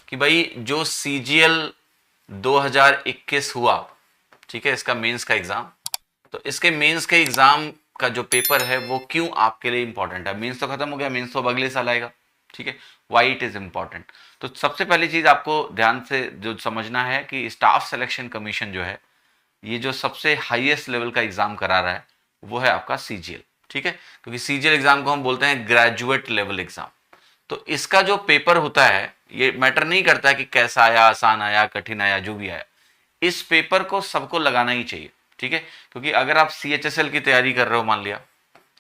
कि भाई जो CGL 2021 हुआ, ठीक है, इसका मेंस का एग्जाम, तो इसके मेंस के एग्जाम का जो पेपर है वो क्यों आपके लिए इंपॉर्टेंट है। मेंस तो खत्म हो गया, मेंस तो अब अगले साल आएगा, ठीक है, वाई इट इज इंपॉर्टेंट। तो सबसे पहली चीज आपको ध्यान से जो समझना है कि स्टाफ सिलेक्शन कमीशन जो है, ये जो सबसे हाईएस्ट लेवल का एग्जाम करा रहा है वो है आपका CGL, ठीक है, क्योंकि CGL एग्जाम को हम बोलते हैं ग्रेजुएट लेवल एग्जाम। तो इसका जो पेपर होता है ये मैटर नहीं करता है कि कैसा आया, आसान आया, कठिन आया, जो भी आया, इस पेपर को सबको लगाना ही चाहिए, ठीक है। क्योंकि अगर आप CHSL की तैयारी कर रहे हो मान लिया,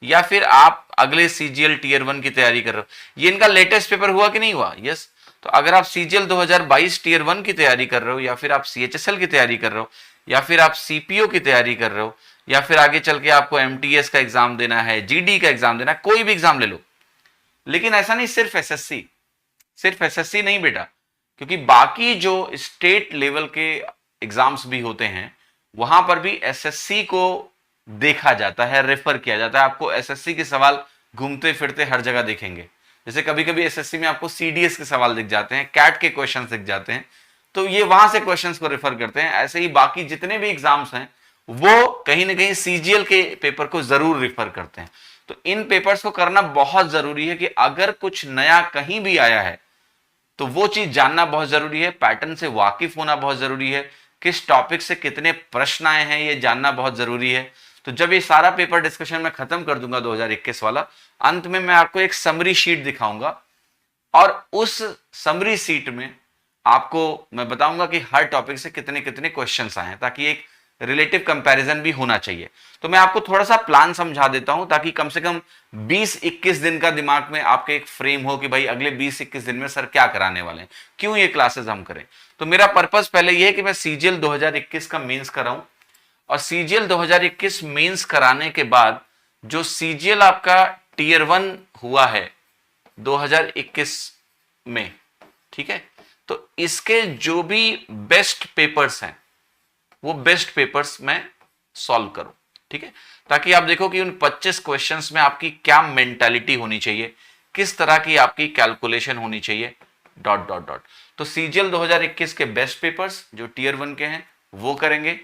या फिर आप अगले CGL Tier 1 की तैयारी कर रहे हो, ये इनका लेटेस्ट पेपर हुआ कि नहीं हुआ, यस। तो अगर आप CGL 2022 Tier 1 की तैयारी कर रहे हो, या फिर आप CHSL की तैयारी कर रहे हो, या फिर आप CPO की तैयारी कर रहे हो, या फिर आगे चल के आपको MTS का एग्जाम देना है, GD का एग्जाम देना है, कोई भी एग्जाम ले लो, लेकिन ऐसा नहीं सिर्फ SSC, सिर्फ SSC नहीं बेटा, क्योंकि बाकी जो स्टेट लेवल के एग्जाम्स भी होते हैं वहां पर भी SSC को देखा जाता है, रेफर किया जाता है। आपको SSC के सवाल घूमते फिरते हर जगह दिखेंगे। जैसे कभी कभी SSC में आपको CDS के सवाल दिख जाते हैं, कैट के क्वेश्चन दिख जाते हैं, तो ये वहां से क्वेश्चंस को रेफर करते हैं। ऐसे ही बाकी जितने भी एग्जाम्स हैं वो कहीं ना कहीं CGL के पेपर को जरूर रेफर करते हैं। तो इन पेपर्स को करना बहुत जरूरी है कि अगर कुछ नया कहीं भी आया है तो वो चीज जानना बहुत जरूरी है, पैटर्न से वाकिफ होना बहुत जरूरी है, किस टॉपिक से कितने प्रश्न आए हैं ये जानना बहुत जरूरी है। तो जब ये सारा पेपर डिस्कशन मैं खत्म कर दूंगा 2021 वाला, अंत में मैं आपको एक समरी शीट दिखाऊंगा और उस समरी शीट में आपको मैं बताऊंगा कि हर टॉपिक से कितने कितने क्वेश्चंस आए हैं, ताकि एक रिलेटिव कंपैरिजन भी होना चाहिए। तो मैं आपको थोड़ा सा प्लान समझा देता हूं ताकि कम से कम 20-21 दिन का दिमाग में आपके एक फ्रेम हो कि भाई अगले 20-21 दिन में सर क्या कराने वाले हैं, क्यों ये क्लासेस हम करें। तो मेरा पर्पस पहले ये है कि मैं CGL 2021 का मेंस कराऊं, और CGL 2021 मेंस कराने के बाद जो CGL आपका Tier 1 हुआ है 2021 में, ठीक है, तो इसके जो भी बेस्ट पेपर्स हैं वो बेस्ट पेपर्स में सॉल्व करूं, ठीक है, ताकि आप देखो कि उन 25 क्वेश्चंस में आपकी क्या मेंटालिटी होनी चाहिए, किस तरह की आपकी कैलकुलेशन होनी चाहिए, डॉट डॉट डॉट। तो CGL 2021 के बेस्ट पेपर्स जो Tier 1 के हैं वो करेंगे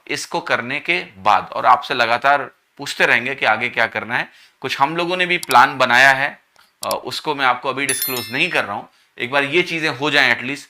इसको करने के बाद, और आपसे लगातार पूछते रहेंगे कि आगे क्या करना है। कुछ हम लोगों ने भी प्लान बनाया है, उसको मैं आपको अभी डिस्क्लोज नहीं कर रहा हूं। एक बार ये चीजें हो जाएं एटलीस्ट,